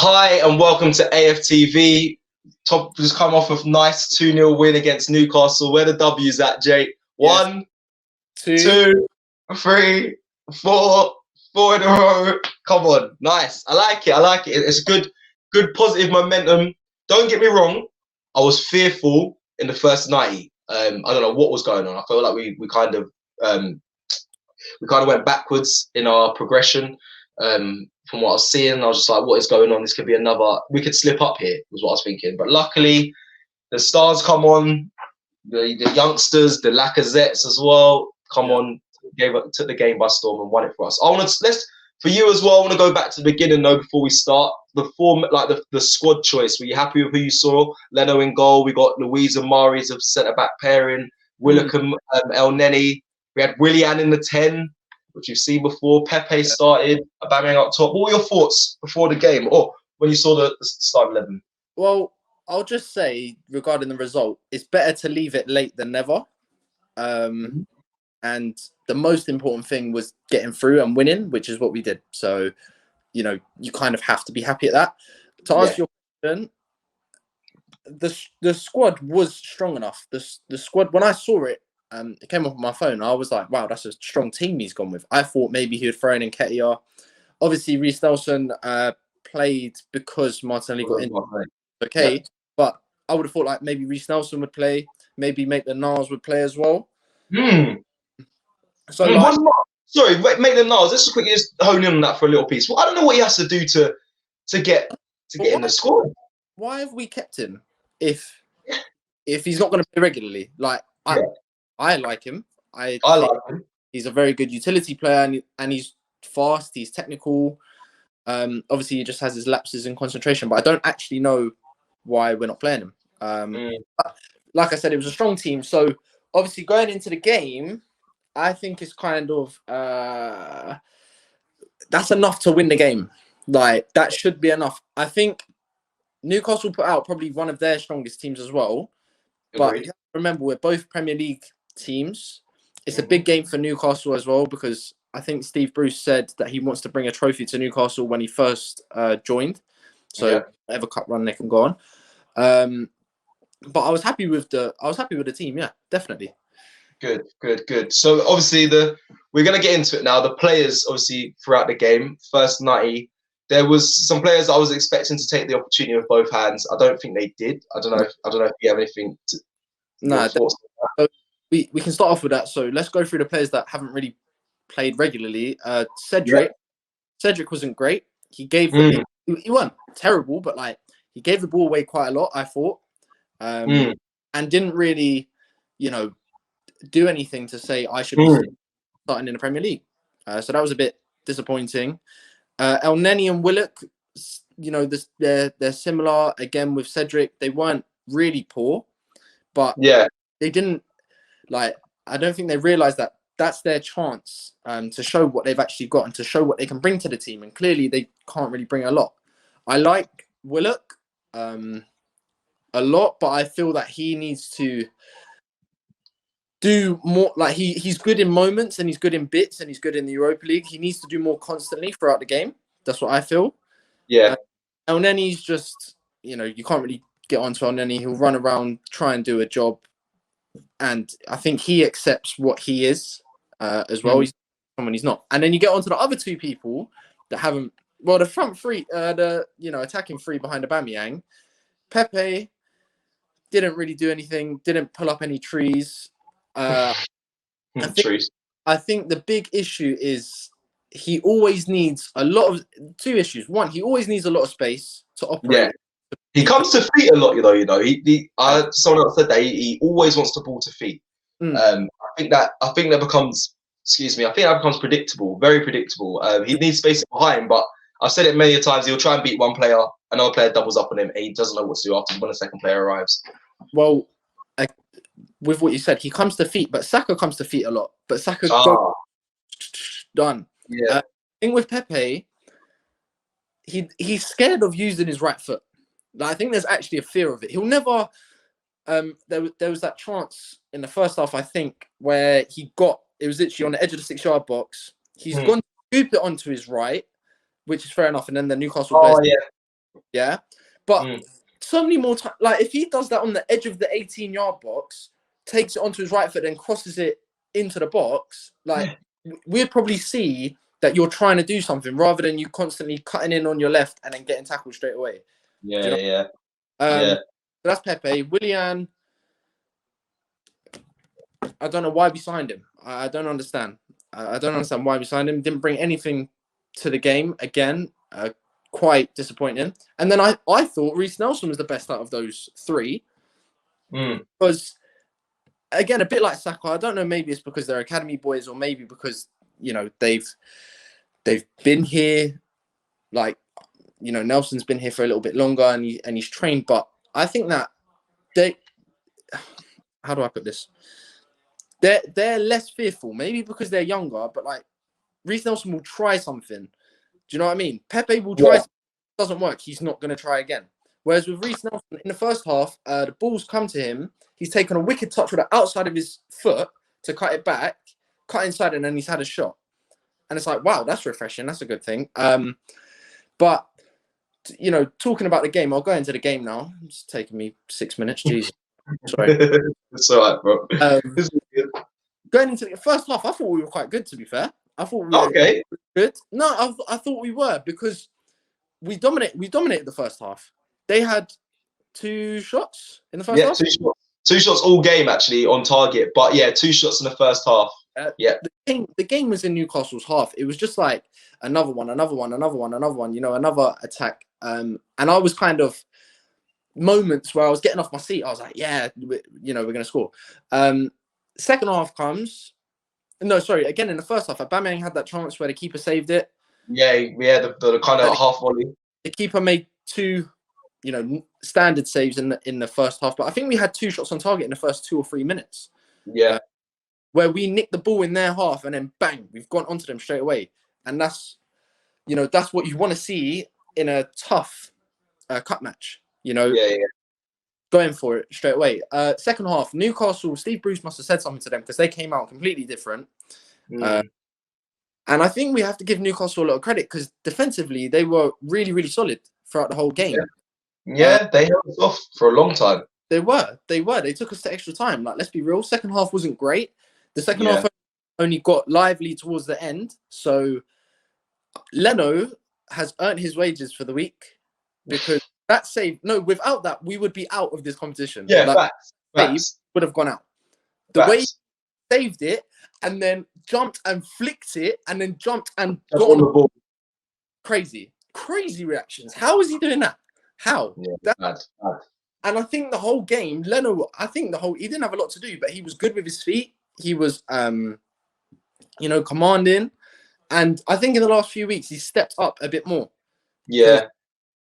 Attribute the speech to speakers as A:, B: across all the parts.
A: Hi and welcome to AFTV. Top just come off of nice 2-0 win against Newcastle. Where the W's at, Jake?
B: Yes.
A: 1, 2, 3, 4 in a row. Come on, nice. I like it. It's good positive momentum. Don't get me wrong. I was fearful in the first 90. I don't know what was going on. I felt like we kind of went backwards in our progression. From what I was seeing, I was just like, what is going on? This could be another, we could slip up here, was what I was thinking. But luckily, the stars come on, the youngsters, the Lacazettes as well, took the game by storm and won it for us. For you as well, I want to go back to the beginning though, before we start. The form, like the squad choice, were you happy with who you saw? Leno in goal, we got Louise and Mari as a centre-back pairing, Willock and El Neni. We had Willian in the 10, which you've seen before. Pepe started, Aubameyang up top. What were your thoughts before the game or when you saw the start 11?
B: Well, I'll just say regarding the result, it's better to leave it late than never. And the most important thing was getting through and winning, which is what we did. So, you know, you kind of have to be happy at that. To answer your question, the squad was strong enough. The squad, when I saw it, it came up on my phone. I was like, wow, that's a strong team he's gone with. I thought maybe he would throw in Nketiah. Obviously, Reece Nelson played because Martinelli got injured. Okay, but I would have thought like maybe Reece Nelson would play, maybe Maitland-Niles would play as well.
A: So, Maitland-Niles. Let's just quickly hone in on that for a little piece. Well, I don't know what he has to do to get in the squad.
B: Why have we kept him if he's not going to play regularly? Like I like him. I like him. He's a very good utility player, and he's fast. He's technical. Obviously, he just has his lapses in concentration, but I don't actually know why we're not playing him. But like I said, it was a strong team. So obviously, going into the game, I think it's kind of that's enough to win the game. Like that should be enough. I think Newcastle put out probably one of their strongest teams as well. But you have to remember, we're both Premier League teams. It's a big game for Newcastle as well, because I think Steve Bruce said that he wants to bring a trophy to Newcastle when he first joined. So whatever cup run they can go on. But I was happy with the team. Yeah, definitely.
A: Good. So obviously we're gonna get into it now. The players, obviously, throughout the game, first 90, there was some players I was expecting to take the opportunity with both hands. I don't think they did. I don't know if you have anything to.
B: No, so we can start off with that. So let's go through the players that haven't really played regularly. Cedric wasn't great. He gave he wasn't terrible, but like he gave the ball away quite a lot, I thought, and didn't really, do anything to say I should be starting in the Premier League. So that was a bit disappointing. El Neni and Willock, they're similar again with Cedric. They weren't really poor, but they didn't I don't think they realised that that's their chance to show what they've actually got and to show what they can bring to the team. And clearly they can't really bring a lot. I like Willock a lot, but I feel that he needs to do more. Like he's good in moments and he's good in bits and he's good in the Europa League. He needs to do more constantly throughout the game. That's what I feel. El Neni's just, you can't really get onto El Neni. He'll run around, try and do a job. And I think he accepts what he is as well. He's someone he's not. And then you get onto the other two people that haven't. Well, the front three, attacking three behind Aubameyang. Pepe didn't really do anything. Didn't pull up any trees. I think the big issue is he always needs two issues. One, he always needs a lot of space to operate.
A: He comes to feet a lot, someone else said that he always wants the ball to feet. I think that becomes predictable, very predictable. He needs space behind, but I've said it many times. He'll try and beat one player, another player doubles up on him, and he doesn't know what to do after when the second player arrives.
B: Well, with what you said, he comes to feet, but Saka comes to feet a lot. But Saka done.
A: Yeah.
B: Thing with Pepe, he's scared of using his right foot. I think there's actually a fear of it. He'll never. There was that chance in the first half, I think, where it was literally on the edge of the 6-yard box. He's gone to scoop it onto his right, which is fair enough. And then the Newcastle player Yeah, but
A: Mm.
B: so many more times. Like if he does that on the edge of the 18-yard box, takes it onto his right foot, then crosses it into the box, like we'd probably see that you're trying to do something rather than you constantly cutting in on your left and then getting tackled straight away.
A: Yeah,
B: you know?
A: yeah,
B: So that's Pepe. Willian, I don't know why we signed him. I don't understand. I don't understand why we signed him. Didn't bring anything to the game again. Quite disappointing. And then I thought Reece Nelson was the best out of those three. Because again, a bit like Saka, I don't know, maybe it's because they're academy boys or maybe because, you know, they've been here, like, you know, Nelson's been here for a little bit longer and he's trained, but I think that how do I put this? They're less fearful, maybe because they're younger, but like Reece Nelson will try something. Do you know what I mean? Pepe will try something. If it doesn't work, he's not going to try again. Whereas with Reece Nelson, in the first half, the ball's come to him. He's taken a wicked touch with the outside of his foot to cut it back, cut inside, and then he's had a shot. And it's like, wow, that's refreshing. That's a good thing. But, you know, talking about the game, I'll go into the game now. It's taking me 6 minutes. Jeez. Sorry.
A: It's all right, bro.
B: Going into the first half, I thought we were quite good, to be fair. I thought we were good. No, I thought we were because we dominated the first half. They had 2 shots in the first half.
A: Yeah, 2 shots all game actually on target, but yeah, 2 shots in the first half.
B: The game was in Newcastle's half. It was just like another one, you know, another attack. And I was kind of moments where I was getting off my seat. I was like, yeah, you know, we're going to score. Second half comes. No, sorry. Again, in the first half, Aubameyang had that chance where the keeper saved it.
A: Yeah, the kind of half volley.
B: The keeper made 2, you know, standard saves in the first half, but I think we had 2 shots on target in the first 2 or 3 minutes.
A: Yeah,
B: where we nicked the ball in their half and then bang, we've gone onto them straight away, and that's, you know, that's what you want to see in a tough cup match. You know, going for it straight away. Second half, Newcastle, Steve Bruce must have said something to them because they came out completely different. And I think we have to give Newcastle a lot of credit because defensively they were really, really solid throughout the whole game.
A: Yeah, they held us off for a long time.
B: They were. They took us to extra time. Like, let's be real. Second half wasn't great. The second half only got lively towards the end. So Leno has earned his wages for the week because that save. No, without that, we would be out of this competition.
A: Yeah,
B: like,
A: facts.
B: Would have gone out. The way he saved it and then jumped and flicked it and then jumped and got on the ball. Crazy reactions. How is he doing that? How?
A: Yeah, bad.
B: And I think the whole game, Leno, he didn't have a lot to do, but he was good with his feet. He was, you know, commanding. And I think in the last few weeks, he's stepped up a bit more.
A: Yeah.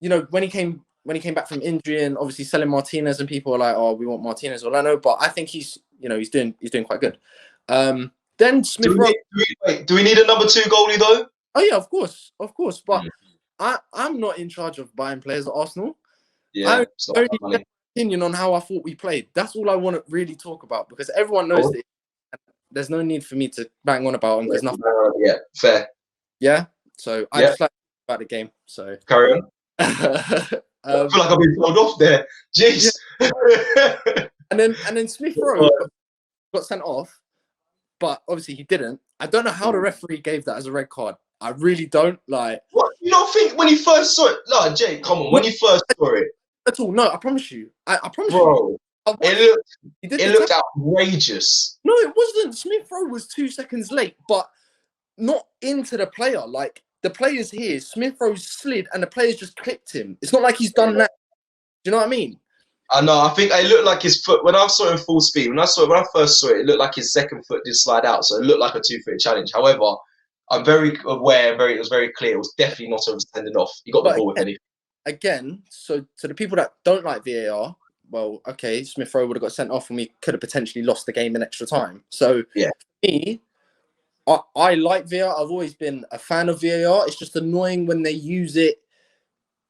B: You know, when he came back from injury and obviously selling Martinez and people are like, oh, we want Martinez or Leno. But I think he's doing quite good. Then Smith Rowe.
A: Do we need a number 2 goalie though?
B: Oh yeah, of course. But I'm not in charge of buying players at Arsenal.
A: Yeah,
B: I only have an opinion on how I thought we played. That's all I want to really talk about because everyone knows it. There's no need for me to bang on about them. There's nothing.
A: Yeah, fair.
B: Yeah. So I just like about the game. So
A: carry on. I feel like I've been told off there. Jeez.
B: Yeah. and then Smith Rowe got sent off, but obviously he didn't. I don't know how the referee gave that as a red card. I really don't like.
A: What? You don't think when you first saw it? No, Jay, come on. When you first saw it
B: at all? No, I promise you. I promise
A: you. It looked outrageous.
B: No, it wasn't. Smith Rowe was 2 seconds late, but not into the player. Like the player's here. Smith Rowe slid, and the player's just clipped him. It's not like he's done that. Do you know what I mean?
A: I know. I think it looked like his foot when I saw him full speed. When I first saw it, it looked like his second foot did slide out, so it looked like a 2-foot challenge. However, I'm very aware. It was very clear. It was definitely not a sending off. He got the ball with anything. Again,
B: so to the people that don't like VAR, well, okay, Smith Rowe would have got sent off, and we could have potentially lost the game in extra time. So
A: yeah,
B: for me, I like VAR. I've always been a fan of VAR. It's just annoying when they use it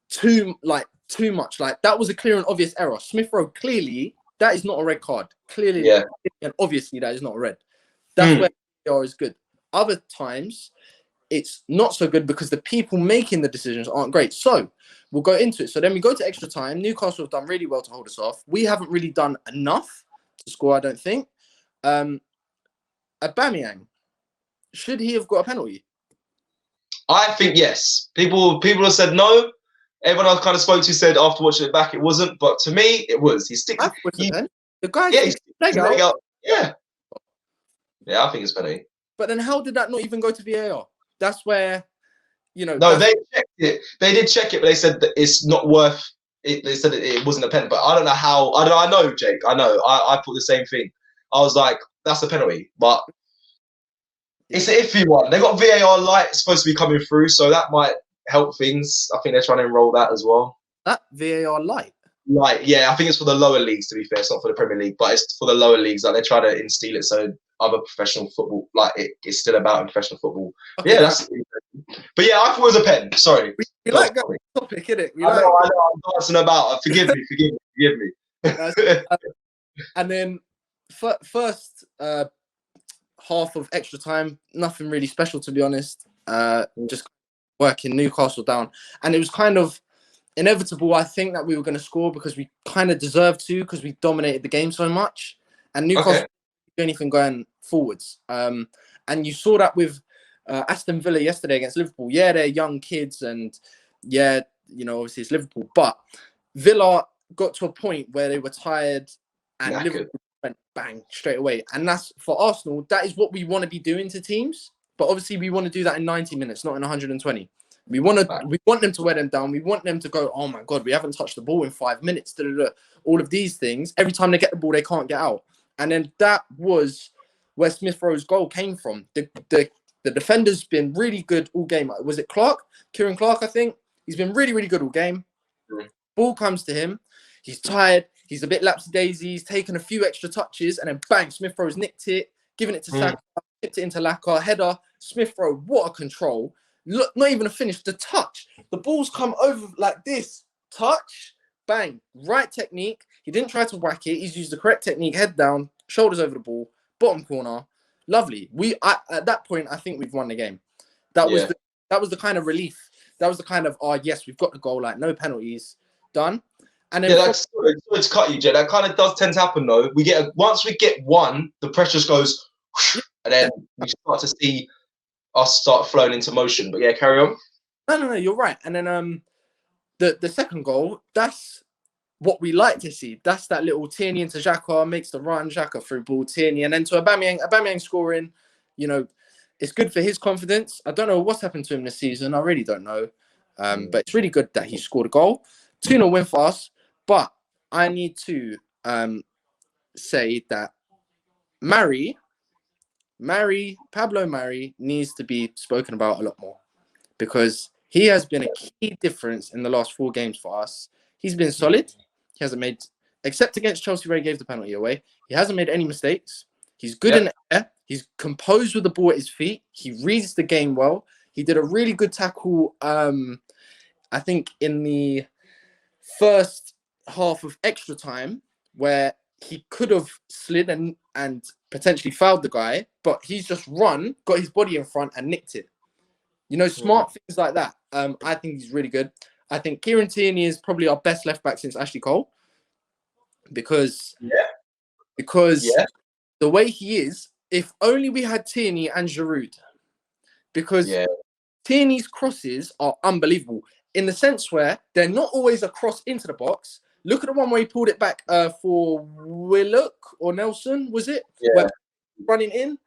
B: too much. Like that was a clear and obvious error. Smith Rowe, clearly that is not a red card. Clearly, and obviously that is not a red. That's where VAR is good. Other times, it's not so good because the people making the decisions aren't great. So we'll go into it. So then we go to extra time. Newcastle have done really well to hold us off. We haven't really done enough to score, I don't think. Aubameyang, should he have got a penalty?
A: I think yes. People have said no. Everyone I kind of spoke to said after watching it back, it wasn't. But to me, it was. He sticks.
B: The guy,
A: yeah, he's leg out. Yeah, yeah, I think it's penalty.
B: But then, how did that not even go to VAR? That's where,
A: No, they checked it. They did check it, but they said that it's not worth it. They said it wasn't a penalty. But I don't know how. I know, Jake. I know. I thought the same thing. I was like, that's a penalty, but it's an iffy one. They got VAR light supposed to be coming through, so that might help things. I think they're trying to enroll that as well.
B: That VAR light?
A: Light, yeah. I think it's for the lower leagues, to be fair. It's not for the Premier League, but it's for the lower leagues. Like, they try to instill it so other professional football, like, it's still about in professional football. Okay. Yeah, that's. But yeah, I thought it was a pen. Sorry.
B: We like that topic, innit?
A: I know. I'm dancing about. Forgive me.
B: And then first half of extra time, nothing really special, to be honest. Just working Newcastle down, and it was kind of inevitable. I think that we were going to score because we kind of deserved to, because we dominated the game so much, and Newcastle didn't do anything going forwards. And you saw that with Aston Villa yesterday against Liverpool. Yeah, they're young kids, and yeah, obviously it's Liverpool, but Villa got to a point where they were tired, and Liverpool went bang straight away. And that's, for Arsenal, that is what we want to be doing to teams. But obviously we want to do that in 90 minutes, not in 120. We want them to wear them down. We want them to go, oh my God, we haven't touched the ball in 5 minutes. All of these things. Every time they get the ball, they can't get out. And then that was where Smith Rowe's goal came from. The defender's been really good all game. Was it Clark? Kieran Clark, I think. He's been really, really good all game. Ball comes to him. He's tired. He's a bit lapsy-daisy. He's taken a few extra touches, and then bang, Smith Rowe's nicked it, given it to Saka, tipped it into Laka, header. Smith Rowe, what a control. Look, not even a finish. The touch. The ball's come over like this. Touch, bang, right technique. He didn't try to whack it. He's used the correct technique. Head down, shoulders over the ball, bottom corner. Lovely. At that point, I think we've won the game. That was the kind of relief. That was the kind of, yes, we've got the goal. Like, no penalties, done. And then
A: sorry to cut you, Jay. That kind of does tend to happen, though. Once we get one, the pressure just goes, and then we start to see us start flowing into motion. But yeah, carry on.
B: No, you're right. And then the second goal, that's what we like to see. That's that little Tierney into Xhaka, makes the run, Xhaka through ball, Tierney, and then to Aubameyang scoring. It's good for his confidence. I don't know what's happened to him this season. I really don't know. But it's really good that he scored a goal. 2-0 win for us. But I need to say that Pablo Mari needs to be spoken about a lot more, because he has been a key difference in the last 4 games for us. He's been solid. He hasn't made, except against Chelsea where he gave the penalty away, he hasn't made any mistakes. He's good in the air. He's composed with the ball at his feet. He reads the game well. He did a really good tackle, I think, in the first half of extra time, where he could have slid and potentially fouled the guy, but he's just run, got his body in front and nicked it. Smart things like that. I think he's really good. I think Kieran Tierney is probably our best left back since Ashley Cole, because the way he is, if only we had Tierney and Giroud, because Tierney's crosses are unbelievable in the sense where they're not always a cross into the box. Look at the one where he pulled it back for Willock or Nelson, was it?
A: Yeah.
B: Running in.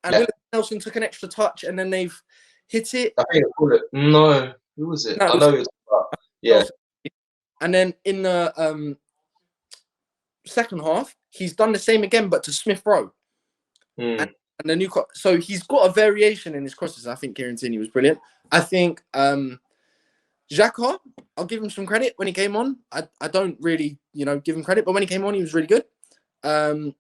B: And Willock and Nelson took an extra touch and then they've hit it.
A: I think no. Who was it? I know it was.
B: And then in the second half, he's done the same again, but to Smith Rowe. And the so he's got a variation in his crosses. I think Kieran Tierney was brilliant. I think Xhaka, I'll give him some credit when he came on. I don't really, give him credit, but when he came on, he was really good.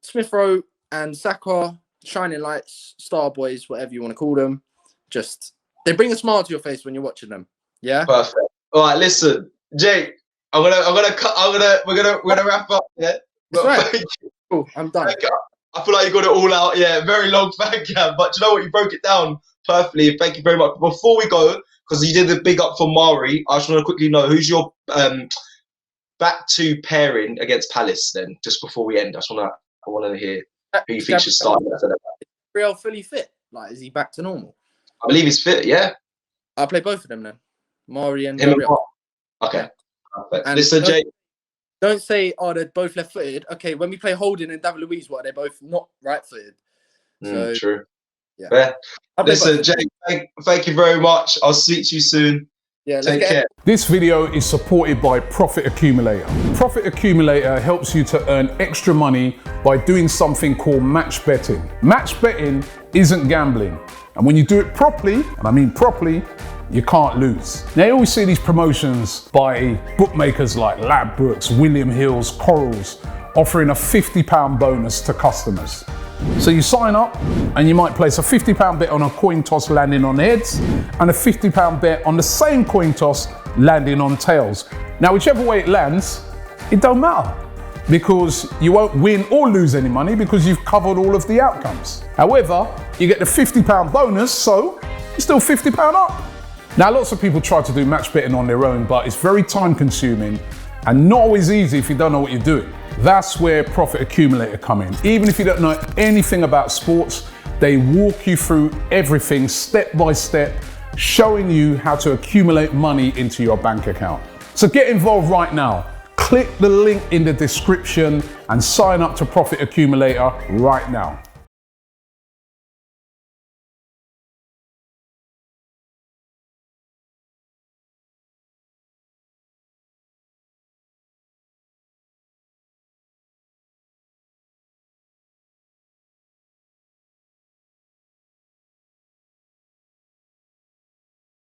B: Smith Rowe and Saka, shining lights, star boys, whatever you want to call them. Just, they bring a smile to your face when you're watching them. Yeah.
A: Perfect. All right, listen, Jake. We're gonna wrap up. Yeah.
B: That's right. Cool. I'm done.
A: I feel like you got it all out. Yeah, very long fan cam, but you know what? You broke it down perfectly. Thank you very much. Before we go, because you did the big up for Mari, I just want to quickly know who's your back to pairing against Palace. Then, just before we end, I want to hear who you think should start.
B: Real fully fit. Like, is he back to normal?
A: I believe he's fit. Yeah.
B: I'll play both of them then. Mari and
A: him.
B: Gabriel.
A: Okay. Perfect. Listen, Jay.
B: Don't say, oh, they're both left-footed. Okay, when we play Holding and David Luiz, they're both not right-footed. So,
A: true.
B: Yeah.
A: Fair. Listen, Jay, thank you very much. I'll speak to you soon.
B: Yeah,
A: take care.
C: This video is supported by Profit Accumulator. Profit Accumulator helps you to earn extra money by doing something called match betting. Match betting isn't gambling. And when you do it properly, and I mean properly, you can't lose. Now you always see these promotions by bookmakers like Ladbrokes, William Hills, Corals, offering a £50 bonus to customers. So you sign up and you might place a £50 bet on a coin toss landing on heads and a £50 bet on the same coin toss landing on tails. Now whichever way it lands, it don't matter because you won't win or lose any money because you've covered all of the outcomes. However, you get the £50 bonus, so you're still £50 up. Now lots of people try to do match betting on their own, but it's very time consuming and not always easy if you don't know what you're doing. That's where Profit Accumulator come in. Even if you don't know anything about sports, they walk you through everything step by step, showing you how to accumulate money into your bank account. So get involved right now. Click the link in the description and sign up to Profit Accumulator right now.